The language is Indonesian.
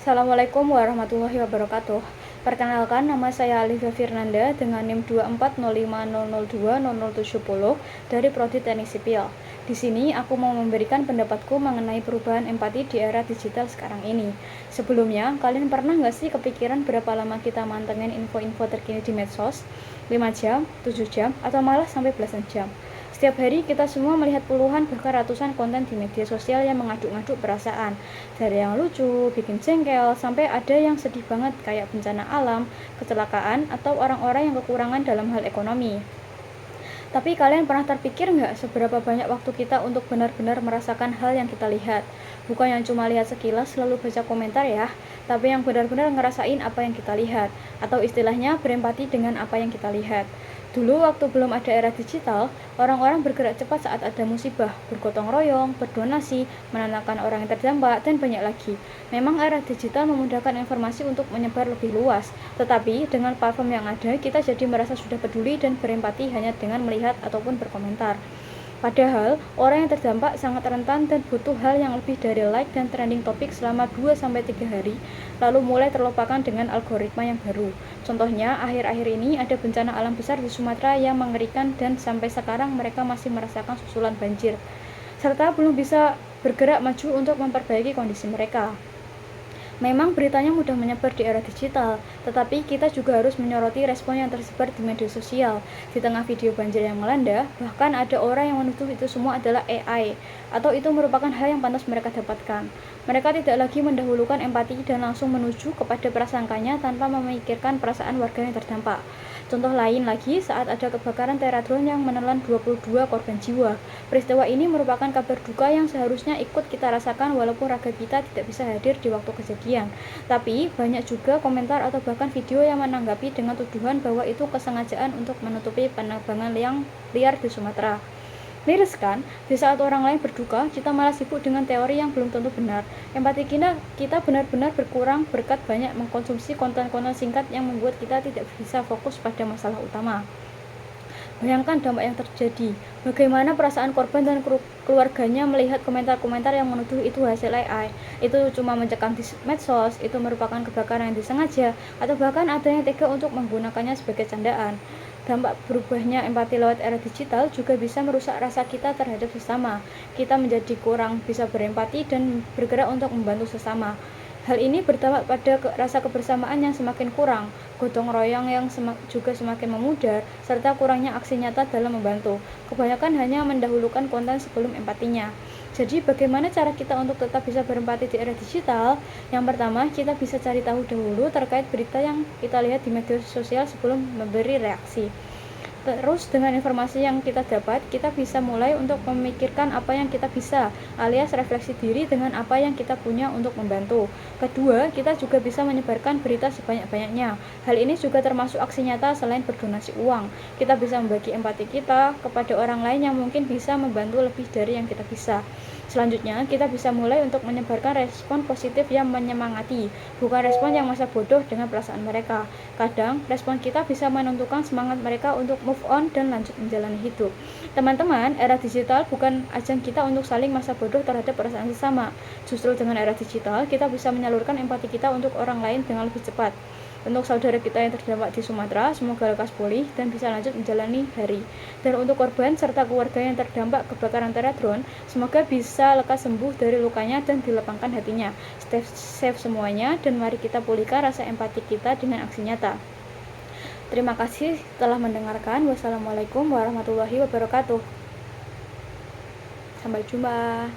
Assalamualaikum warahmatullahi wabarakatuh. Perkenalkan, nama saya Alifah Firnanda dengan NIM 24050020070 dari Prodi Teknik Sipil. Di sini aku mau memberikan pendapatku mengenai perubahan empati di era digital sekarang ini. Sebelumnya, kalian pernah nggak sih kepikiran berapa lama kita mantengin info-info terkini di medsos? 5 jam, 7 jam, atau malah sampai belasan jam? Setiap hari kita semua melihat puluhan bahkan ratusan konten di media sosial yang mengaduk-ngaduk perasaan. Dari yang lucu, bikin jengkel, sampai ada yang sedih banget kayak bencana alam, kecelakaan, atau orang-orang yang kekurangan dalam hal ekonomi. Tapi kalian pernah terpikir nggak seberapa banyak waktu kita untuk benar-benar merasakan hal yang kita lihat? Bukan yang cuma lihat sekilas lalu baca komentar ya, tapi yang benar-benar ngerasain apa yang kita lihat, atau istilahnya berempati dengan apa yang kita lihat. Dulu waktu belum ada era digital, orang-orang bergerak cepat saat ada musibah, bergotong royong, berdonasi, menenangkan orang yang terdampak, dan banyak lagi. Memang era digital memudahkan informasi untuk menyebar lebih luas, tetapi dengan platform yang ada, kita jadi merasa sudah peduli dan berempati hanya dengan melihat ataupun berkomentar. Padahal, orang yang terdampak sangat rentan dan butuh hal yang lebih dari like dan trending topik selama 2-3 hari, lalu mulai terlupakan dengan algoritma yang baru. Contohnya, akhir-akhir ini ada bencana alam besar di Sumatera yang mengerikan dan sampai sekarang mereka masih merasakan susulan banjir, serta belum bisa bergerak maju untuk memperbaiki kondisi mereka. Memang beritanya mudah menyebar di era digital, tetapi kita juga harus menyoroti respon yang tersebar di media sosial. Di tengah video banjir yang melanda, bahkan ada orang yang menuduh itu semua adalah AI, atau itu merupakan hal yang pantas mereka dapatkan. Mereka tidak lagi mendahulukan empati dan langsung menuju kepada prasangkanya tanpa memikirkan perasaan warga yang terdampak. Contoh lain lagi saat ada kebakaran Teradron yang menelan 22 korban jiwa. Peristiwa ini merupakan kabar duka yang seharusnya ikut kita rasakan walaupun raga kita tidak bisa hadir di waktu kejadian. Tapi banyak juga komentar atau bahkan video yang menanggapi dengan tuduhan bahwa itu kesengajaan untuk menutupi penerbangan yang liar di Sumatera. Miris kan, di saat orang lain berduka, kita malah sibuk dengan teori yang belum tentu benar. Empati kita benar-benar berkurang berkat banyak mengkonsumsi konten-konten singkat yang membuat kita tidak bisa fokus pada masalah utama. Bayangkan dampak yang terjadi. Bagaimana perasaan korban dan keluarganya melihat komentar-komentar yang menuduh itu hasil AI. Itu cuma mencekam di medsos, itu merupakan kebakaran yang disengaja, atau bahkan ada yang tega untuk menggunakannya sebagai candaan. Dampak berubahnya empati lewat era digital juga bisa merusak rasa kita terhadap sesama. Kita menjadi kurang bisa berempati dan bergerak untuk membantu sesama. Hal ini berdampak pada rasa kebersamaan yang semakin kurang, gotong royong yang juga semakin memudar, serta kurangnya aksi nyata dalam membantu. Kebanyakan hanya mendahulukan konten sebelum empatinya. Jadi bagaimana cara kita untuk tetap bisa berempati di era digital? Yang pertama, kita bisa cari tahu dahulu terkait berita yang kita lihat di media sosial sebelum memberi reaksi. Terus dengan informasi yang kita dapat, kita bisa mulai untuk memikirkan apa yang kita bisa, alias refleksi diri dengan apa yang kita punya untuk membantu. Kedua, kita juga bisa menyebarkan berita sebanyak-banyaknya. Hal ini juga termasuk aksi nyata selain berdonasi uang. Kita bisa membagi empati kita kepada orang lain yang mungkin bisa membantu lebih dari yang kita bisa. Selanjutnya, kita bisa mulai untuk menyebarkan respon positif yang menyemangati, bukan respon yang masa bodoh dengan perasaan mereka. Kadang, respon kita bisa menentukan semangat mereka untuk move on dan lanjut menjalani hidup. Teman-teman, era digital bukan ajang kita untuk saling masa bodoh terhadap perasaan sesama. Justru dengan era digital, kita bisa menyalurkan empati kita untuk orang lain dengan lebih cepat. Untuk saudara kita yang terdampak di Sumatera, semoga lekas pulih dan bisa lanjut menjalani hari. Dan untuk korban serta keluarga yang terdampak kebakaran Teradron, semoga bisa lekas sembuh dari lukanya dan dilapangkan hatinya. Stay safe semuanya dan mari kita pulihkan rasa empati kita dengan aksi nyata. Terima kasih telah mendengarkan. Wassalamualaikum warahmatullahi wabarakatuh. Sampai jumpa.